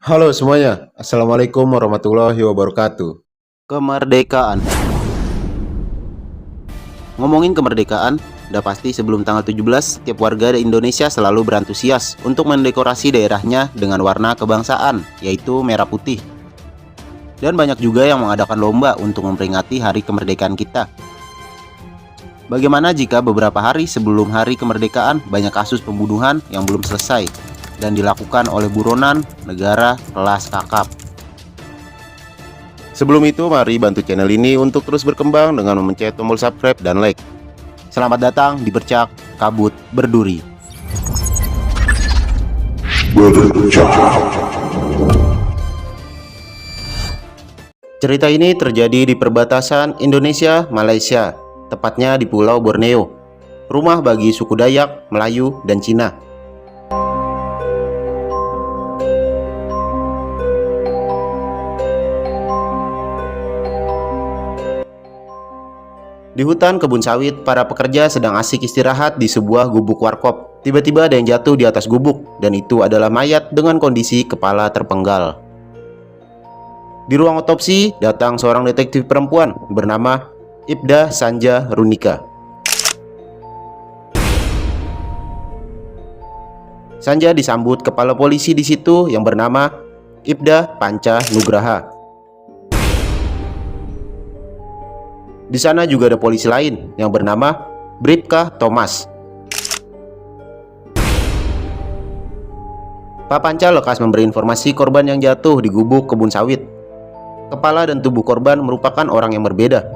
Halo semuanya, Assalamualaikum warahmatullahi wabarakatuh. Kemerdekaan. Ngomongin kemerdekaan, udah pasti sebelum tanggal 17, tiap warga di Indonesia selalu berantusias untuk mendekorasi daerahnya dengan warna kebangsaan, yaitu merah putih. Dan banyak juga yang mengadakan lomba untuk memperingati hari kemerdekaan kita. Bagaimana jika beberapa hari sebelum hari kemerdekaan banyak kasus pembunuhan yang belum selesai dan dilakukan oleh buronan negara kelas kakap? Sebelum itu, mari bantu channel ini untuk terus berkembang dengan memencet tombol subscribe dan like. Selamat datang di Bercak Kabut Berduri. Cerita ini terjadi di perbatasan Indonesia-Malaysia, tepatnya di Pulau Borneo, rumah bagi suku Dayak, Melayu, dan Cina. Di hutan kebun sawit, para pekerja sedang asik istirahat di sebuah gubuk warkop. Tiba-tiba ada yang jatuh di atas gubuk, dan itu adalah mayat dengan kondisi kepala terpenggal. Di ruang otopsi, datang seorang detektif perempuan bernama Ibda Sanja Runika. Sanja disambut kepala polisi di situ yang bernama Ibda Panca Nugraha. Di sana juga ada polisi lain yang bernama Bribka Thomas. Pak Panca lekas memberi informasi korban yang jatuh di gubuk kebun sawit. Kepala dan tubuh korban merupakan orang yang berbeda.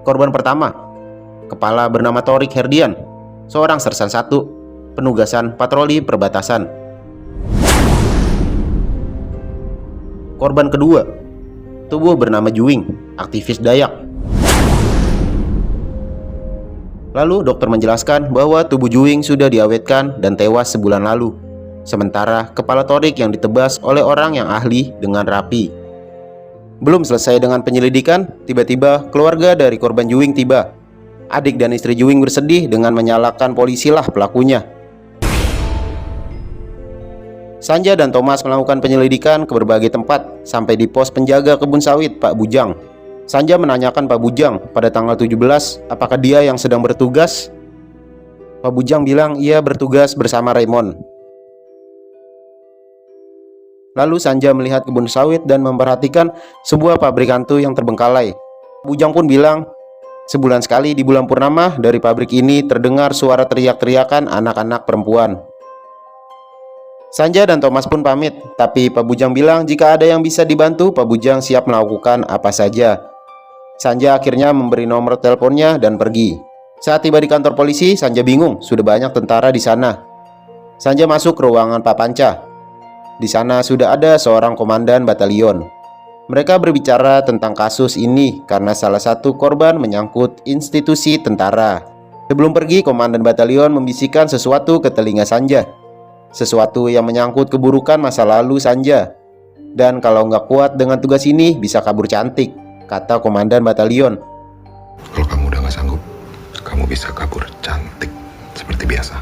Korban pertama, kepala bernama Torik Herdian, seorang sersan 1, penugasan patroli perbatasan. Korban kedua, tubuh bernama Juing, aktivis Dayak. Lalu dokter menjelaskan bahwa tubuh Juing sudah diawetkan dan tewas sebulan lalu. Sementara kepala Torik yang ditebas oleh orang yang ahli dengan rapi. Belum selesai dengan penyelidikan, tiba-tiba keluarga dari korban Juing tiba. Adik dan istri Juing bersedih dengan menyalahkan polisilah pelakunya. Sanja dan Thomas melakukan penyelidikan ke berbagai tempat sampai di pos penjaga kebun sawit Pak Bujang. Sanja menanyakan Pak Bujang pada tanggal 17 apakah dia yang sedang bertugas. Pak Bujang bilang ia bertugas bersama Raymond. Lalu Sanja melihat kebun sawit dan memperhatikan sebuah pabrik hantu yang terbengkalai. Bujang pun bilang, sebulan sekali di bulan purnama dari pabrik ini terdengar suara teriak-teriakan anak-anak perempuan. Sanja dan Thomas pun pamit, tapi Pak Bujang bilang jika ada yang bisa dibantu, Pak Bujang siap melakukan apa saja. Sanja akhirnya memberi nomor teleponnya dan pergi. Saat tiba di kantor polisi, Sanja bingung, sudah banyak tentara di sana. Sanja masuk ke ruangan Pak Panca. Di sana sudah ada seorang komandan batalion. Mereka berbicara tentang kasus ini karena salah satu korban menyangkut institusi tentara. Sebelum pergi, komandan batalion membisikkan sesuatu ke telinga Sanja. Sesuatu yang menyangkut keburukan masa lalu Sanja. Dan kalau nggak kuat dengan tugas ini, bisa kabur cantik, kata komandan batalion. Kalau kamu udah gak sanggup, kamu bisa kabur cantik seperti biasa.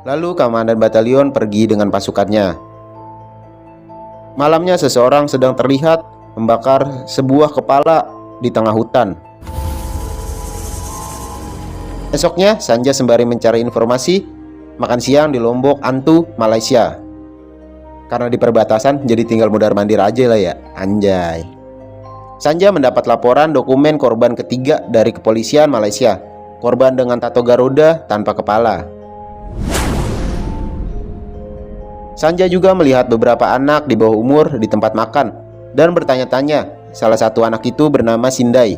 Lalu komandan batalion pergi dengan pasukannya. Malamnya seseorang sedang terlihat membakar sebuah kepala di tengah hutan. Esoknya Sanja sembari mencari informasi makan siang di Lombok Antu, Malaysia. Karena di perbatasan jadi tinggal mundar-mandir aja lah ya, anjay. Sanja mendapat laporan dokumen korban ketiga dari kepolisian Malaysia. Korban dengan tato Garuda tanpa kepala. Sanja juga melihat beberapa anak di bawah umur di tempat makan dan bertanya-tanya. Salah satu anak itu bernama Sindai.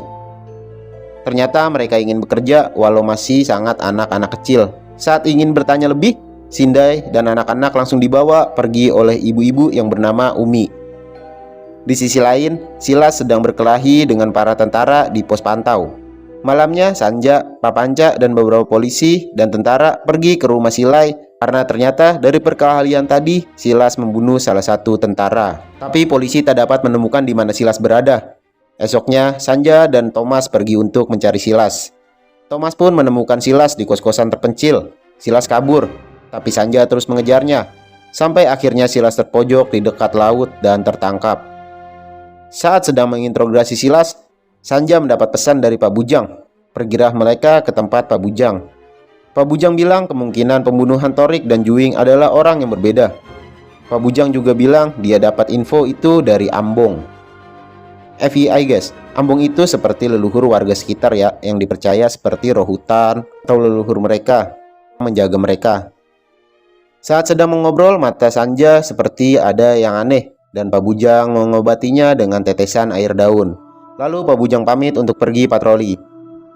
Ternyata mereka ingin bekerja walau masih sangat anak-anak kecil. Saat ingin bertanya lebih, Sindai dan anak-anak langsung dibawa pergi oleh ibu-ibu yang bernama Umi. Di sisi lain, Silas sedang berkelahi dengan para tentara di pos pantau. Malamnya, Sanja, Pak Panca, dan beberapa polisi dan tentara pergi ke rumah Silai karena ternyata dari perkelahian tadi, Silas membunuh salah satu tentara. Tapi polisi tak dapat menemukan di mana Silas berada. Esoknya, Sanja dan Thomas pergi untuk mencari Silas. Thomas pun menemukan Silas di kos-kosan terpencil. Silas kabur, tapi Sanja terus mengejarnya. sampai akhirnya Silas terpojok di dekat laut dan tertangkap. Saat sedang menginterogasi Silas, Sanja mendapat pesan dari Pak Bujang. Pergilah mereka ke tempat Pak Bujang. Pak Bujang bilang kemungkinan pembunuhan Torik dan Juing adalah orang yang berbeda. Pak Bujang juga bilang dia dapat info itu dari Ambong. FYI guys, Ambong itu seperti leluhur warga sekitar ya, yang dipercaya seperti roh hutan atau leluhur mereka, menjaga mereka. Saat sedang mengobrol, mata Sanja seperti ada yang aneh dan Pak Bujang mengobatinya dengan tetesan air daun. Lalu Pak Bujang pamit untuk pergi patroli.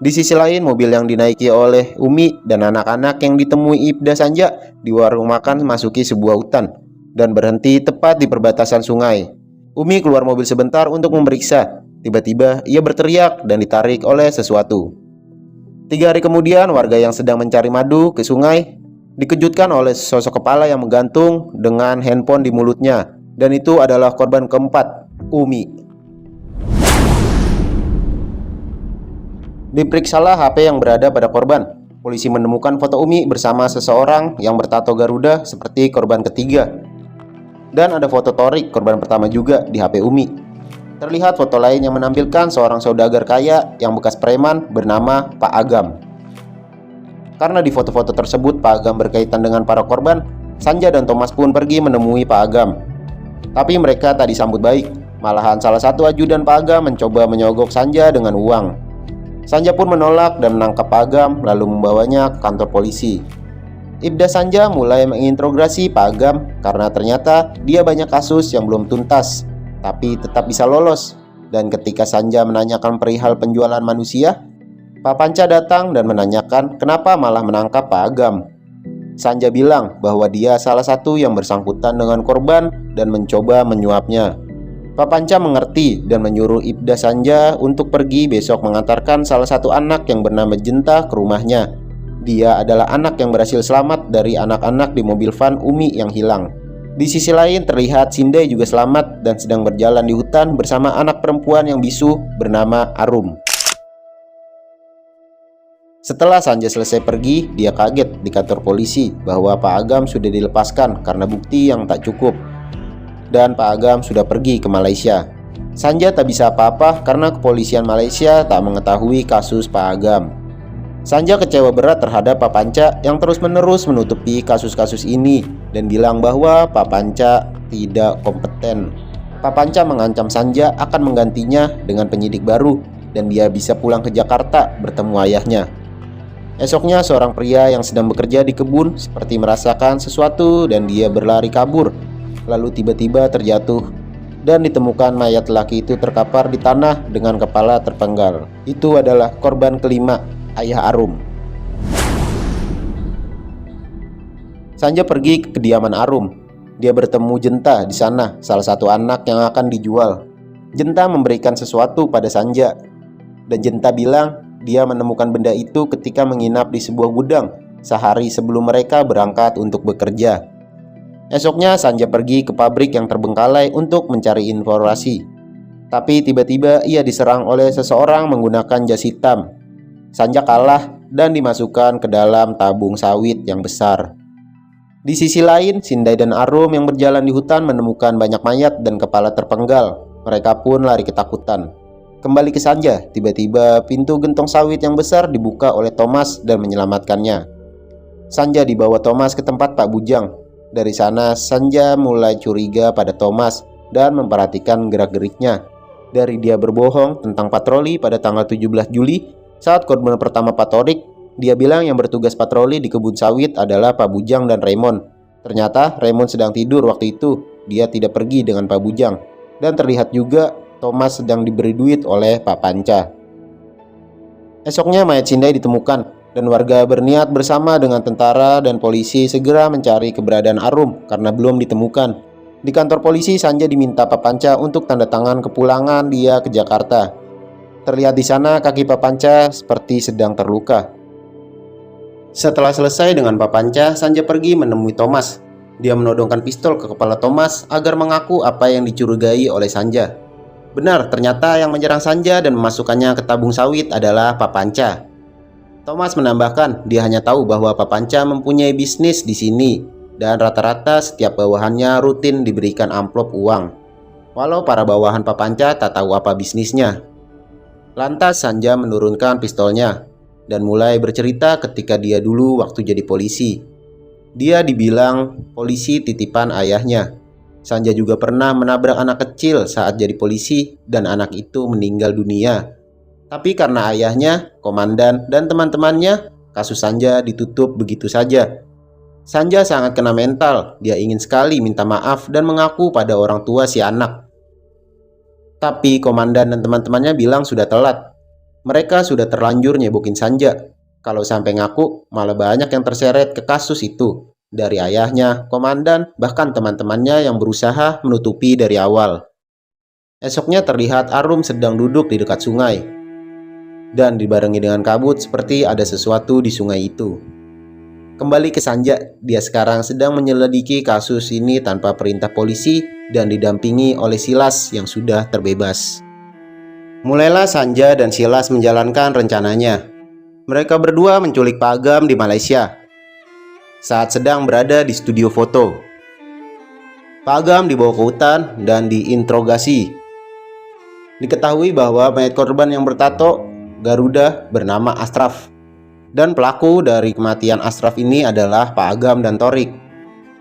Di sisi lain, mobil yang dinaiki oleh Umi dan anak-anak yang ditemui Ibda Sanja di warung makan memasuki sebuah hutan dan berhenti tepat di perbatasan sungai. Umi keluar mobil sebentar untuk memeriksa. Tiba-tiba ia berteriak dan ditarik oleh sesuatu. 3 hari kemudian, warga yang sedang mencari madu ke sungai dikejutkan oleh sosok kepala yang menggantung dengan handphone di mulutnya, dan itu adalah korban keempat, Umi. Diperiksalah HP yang berada pada korban. Polisi menemukan foto Umi bersama seseorang yang bertato Garuda seperti korban ketiga. Dan ada foto Torik, korban pertama juga, di HP Umi. Terlihat foto lain yang menampilkan seorang saudagar kaya yang bekas preman bernama Pak Agam. Karena di foto-foto tersebut Pak Agam berkaitan dengan para korban, Sanja dan Thomas pun pergi menemui Pak Agam. Tapi mereka tak disambut baik. Malahan salah satu ajudan Pak Agam mencoba menyogok Sanja dengan uang. Sanja pun menolak dan menangkap Pak Agam lalu membawanya ke kantor polisi. Ibda Sanja mulai menginterogasi Pak Agam karena ternyata dia banyak kasus yang belum tuntas, tapi tetap bisa lolos. Dan ketika Sanja menanyakan perihal penjualan manusia, Pak Panca datang dan menanyakan kenapa malah menangkap Pak Agam. Sanja bilang bahwa dia salah satu yang bersangkutan dengan korban dan mencoba menyuapnya. Pak Panca mengerti dan menyuruh Ibda Sanja untuk pergi besok mengantarkan salah satu anak yang bernama Jenta ke rumahnya. Dia adalah anak yang berhasil selamat dari anak-anak di mobil van Umi yang hilang. Di sisi lain terlihat Sindai juga selamat dan sedang berjalan di hutan bersama anak perempuan yang bisu bernama Arum. Setelah Sanja selesai pergi, dia kaget di kantor polisi bahwa Pak Agam sudah dilepaskan karena bukti yang tak cukup. Dan Pak Agam sudah pergi ke Malaysia. Sanja tak bisa apa-apa karena kepolisian Malaysia tak mengetahui kasus Pak Agam. Sanja kecewa berat terhadap Pak Panca yang terus-menerus menutupi kasus-kasus ini dan bilang bahwa Pak Panca tidak kompeten. Pak Panca mengancam Sanja akan menggantinya dengan penyidik baru dan dia bisa pulang ke Jakarta bertemu ayahnya. Esoknya seorang pria yang sedang bekerja di kebun seperti merasakan sesuatu dan dia berlari kabur. Lalu tiba-tiba terjatuh dan ditemukan mayat laki itu terkapar di tanah dengan kepala terpenggal. Itu adalah korban kelima, ayah Arum. Sanja pergi ke kediaman Arum. Dia bertemu Jenta di sana, salah satu anak yang akan dijual. Jenta memberikan sesuatu pada Sanja. Dan Jenta bilang dia menemukan benda itu ketika menginap di sebuah gudang sehari sebelum mereka berangkat untuk bekerja. Esoknya Sanja pergi ke pabrik yang terbengkalai untuk mencari informasi. Tapi tiba-tiba ia diserang oleh seseorang menggunakan jas hitam. Sanja kalah dan dimasukkan ke dalam tabung sawit yang besar. Di sisi lain, Sindai dan Arum yang berjalan di hutan menemukan banyak mayat dan kepala terpenggal. Mereka pun lari ketakutan. Kembali ke Sanja, tiba-tiba pintu gentong sawit yang besar dibuka oleh Thomas dan menyelamatkannya. Sanja dibawa Thomas ke tempat Pak Bujang. Dari sana, Sanja mulai curiga pada Thomas dan memperhatikan gerak-geriknya. Dari dia berbohong tentang patroli pada tanggal 17 Juli, saat korban pertama Pak Torik, dia bilang yang bertugas patroli di kebun sawit adalah Pak Bujang dan Raymond. Ternyata Raymond sedang tidur waktu itu, dia tidak pergi dengan Pak Bujang. Dan terlihat juga Thomas sedang diberi duit oleh Pak Panca. Esoknya mayat Sindai ditemukan dan warga berniat bersama dengan tentara dan polisi segera mencari keberadaan Arum karena belum ditemukan. Di kantor polisi, Sanja diminta Pak Panca untuk tanda tangan kepulangan dia ke Jakarta. Terlihat di sana kaki Pak Panca seperti sedang terluka. Setelah selesai dengan Pak Panca, Sanja pergi menemui Thomas. Dia menodongkan pistol ke kepala Thomas agar mengaku apa yang dicurigai oleh Sanja. Benar, ternyata yang menyerang Sanja dan memasukkannya ke tabung sawit adalah Pak Panca. Thomas menambahkan dia hanya tahu bahwa Pak Panca mempunyai bisnis di sini dan rata-rata setiap bawahannya rutin diberikan amplop uang. Walau para bawahan Pak Panca tak tahu apa bisnisnya. Lantas Sanja menurunkan pistolnya dan mulai bercerita ketika dia dulu waktu jadi polisi. Dia dibilang polisi titipan ayahnya. Sanja juga pernah menabrak anak kecil saat jadi polisi dan anak itu meninggal dunia. Tapi karena ayahnya, komandan, dan teman-temannya, kasus Sanja ditutup begitu saja. Sanja sangat kena mental, dia ingin sekali minta maaf dan mengaku pada orang tua si anak. Tapi komandan dan teman-temannya bilang sudah telat. Mereka sudah terlanjur nyebokin Sanja. Kalau sampai ngaku, malah banyak yang terseret ke kasus itu. Dari ayahnya, komandan, bahkan teman-temannya yang berusaha menutupi dari awal. Esoknya terlihat Arum sedang duduk di dekat sungai. Dan dibarengi dengan kabut seperti ada sesuatu di sungai itu. Kembali ke Sanja, dia sekarang sedang menyelidiki kasus ini tanpa perintah polisi dan didampingi oleh Silas yang sudah terbebas. Mulailah Sanja dan Silas menjalankan rencananya. Mereka berdua menculik Pak Agam di Malaysia saat sedang berada di studio foto. Pak Agam dibawa ke hutan dan diinterogasi. Diketahui bahwa mayat korban yang bertato Garuda bernama Ashraf. Dan pelaku dari kematian Ashraf ini adalah Pak Agam dan Torik.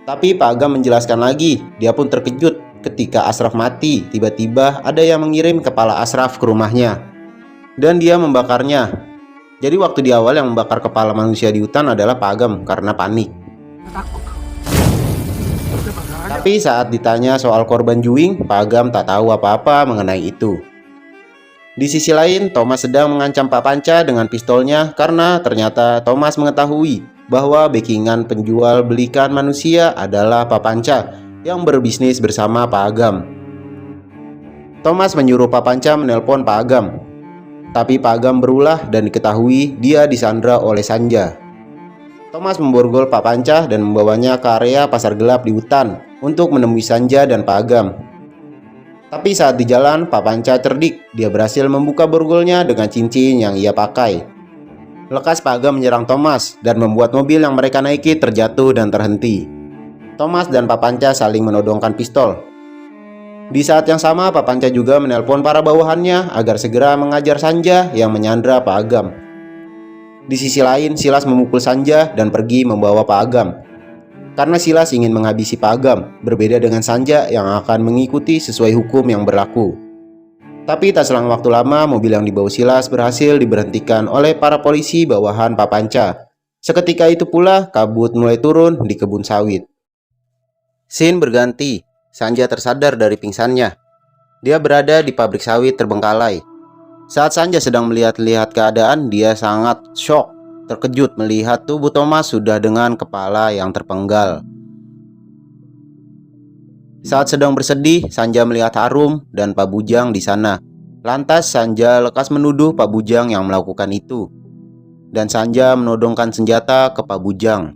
Tapi Pak Agam menjelaskan lagi, dia pun terkejut ketika Ashraf mati. Tiba-tiba ada yang mengirim kepala Ashraf ke rumahnya dan dia membakarnya. Jadi waktu di awal yang membakar kepala manusia di hutan adalah Pak Agam karena panik. Tapi saat ditanya soal korban juing, Pak Agam tak tahu apa-apa mengenai itu. Di sisi lain, Thomas sedang mengancam Pak Panca dengan pistolnya karena ternyata Thomas mengetahui bahwa backingan penjual belikan manusia adalah Pak Panca yang berbisnis bersama Pak Agam. Thomas menyuruh Pak Panca menelpon Pak Agam. Tapi Pak Agam berulah dan diketahui dia disandra oleh Sanja. Thomas memborgol Pak Panca dan membawanya ke area pasar gelap di hutan untuk menemui Sanja dan Pak Agam. Tapi saat di jalan, Pak Panca cerdik. Dia berhasil membuka borgolnya dengan cincin yang ia pakai. Lekas Pak Agam menyerang Thomas dan membuat mobil yang mereka naiki terjatuh dan terhenti. Thomas dan Pak Panca saling menodongkan pistol. Di saat yang sama, Pak Panca juga menelpon para bawahannya agar segera mengajar Sanja yang menyandra Pak Agam. Di sisi lain, Silas memukul Sanja dan pergi membawa Pak Agam. Karena Silas ingin menghabisi Pak Agam, berbeda dengan Sanja yang akan mengikuti sesuai hukum yang berlaku. Tapi tak selang waktu lama, mobil yang dibawa Silas berhasil diberhentikan oleh para polisi bawahan Pak Panca. Seketika itu pula, kabut mulai turun di kebun sawit. Scene berganti, Sanja tersadar dari pingsannya. Dia berada di pabrik sawit terbengkalai. Saat Sanja sedang melihat-lihat keadaan, dia sangat shock. Terkejut melihat tubuh Thomas sudah dengan kepala yang terpenggal. Saat sedang bersedih, Sanja melihat Arum dan Pak Bujang di sana. Lantas Sanja lekas menuduh Pak Bujang yang melakukan itu. Dan Sanja menodongkan senjata ke Pak Bujang.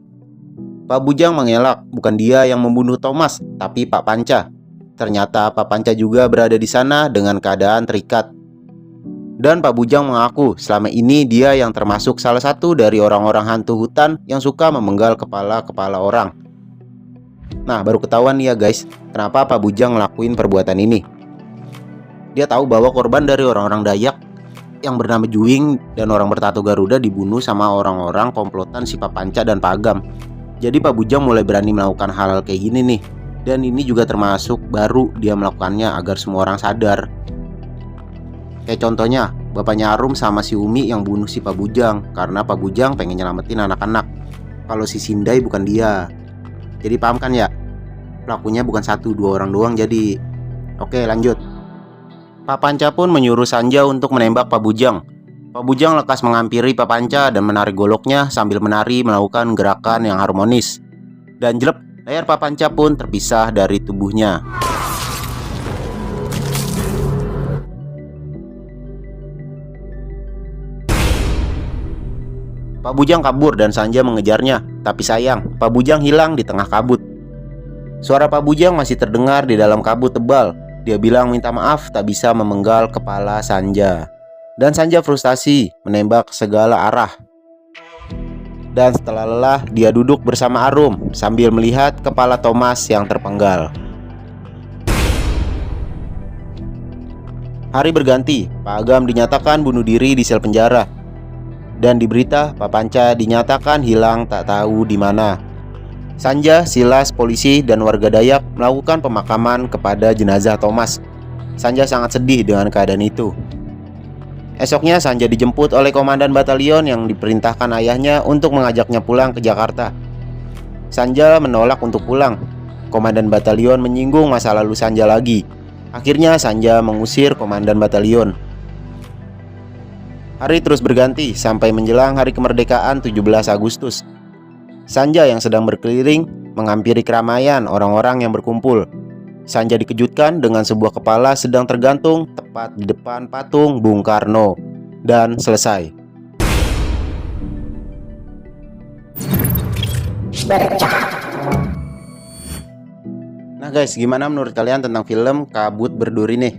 Pak Bujang mengelak, bukan dia yang membunuh Thomas, tapi Pak Panca. Ternyata Pak Panca juga berada di sana dengan keadaan terikat. Dan Pak Bujang mengaku selama ini dia yang termasuk salah satu dari orang-orang hantu hutan yang suka memenggal kepala-kepala orang. Nah, baru ketahuan nih ya guys, kenapa Pak Bujang ngelakuin perbuatan ini. Dia tahu bahwa korban dari orang-orang Dayak yang bernama Juing dan orang bertato Garuda dibunuh sama orang-orang komplotan si Pak Panca dan Pak Agam. Jadi Pak Bujang mulai berani melakukan hal-hal kayak gini nih. Dan ini juga termasuk baru dia melakukannya agar semua orang sadar. Kayak contohnya, bapaknya Arum sama si Umi yang bunuh si Pak Bujang karena Pak Bujang pengen nyelamatin anak-anak. Kalau si Sindai bukan dia. Jadi paham kan ya? Pelakunya bukan 1-2 orang doang jadi. Oke, lanjut. Pak Panca pun menyuruh Sanja untuk menembak Pak Bujang. Pak Bujang lekas menghampiri Pak Panca dan menarik goloknya sambil menari melakukan gerakan yang harmonis. Dan jelep, leher Pak Panca pun terpisah dari tubuhnya. Pak Bujang kabur dan Sanja mengejarnya. Tapi sayang, Pak Bujang hilang di tengah kabut. Suara Pak Bujang masih terdengar di dalam kabut tebal. Dia bilang minta maaf tak bisa memenggal kepala Sanja. Dan Sanja frustasi menembak ke segala arah. Dan setelah lelah, dia duduk bersama Arum sambil melihat kepala Thomas yang terpenggal. Hari berganti, Pak Agam dinyatakan bunuh diri di sel penjara. Dan di berita, Pak Panca dinyatakan hilang tak tahu di mana. Sanja, Silas, polisi, dan warga Dayak melakukan pemakaman kepada jenazah Thomas. Sanja sangat sedih dengan keadaan itu. Esoknya Sanja dijemput oleh komandan batalion yang diperintahkan ayahnya untuk mengajaknya pulang ke Jakarta. Sanja menolak untuk pulang. Komandan batalion menyinggung masa lalu Sanja lagi. Akhirnya Sanja mengusir komandan batalion. Hari terus berganti sampai menjelang hari kemerdekaan 17 Agustus. Sanja yang sedang berkeliling menghampiri keramaian orang-orang yang berkumpul. Sanja dikejutkan dengan sebuah kepala sedang tergantung tepat di depan patung Bung Karno. Dan selesai. Nah guys, gimana menurut kalian tentang film Kabut Berduri nih?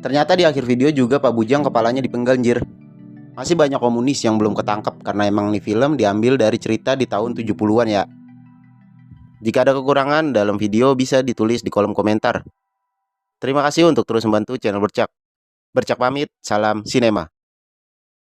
Ternyata di akhir video juga Pak Bujang kepalanya dipenggal anjir. Masih banyak komunis yang belum ketangkep karena emang nih film diambil dari cerita di tahun 70-an ya. Jika ada kekurangan dalam video bisa ditulis di kolom komentar. Terima kasih untuk terus membantu channel Bercak. Bercak pamit, salam sinema.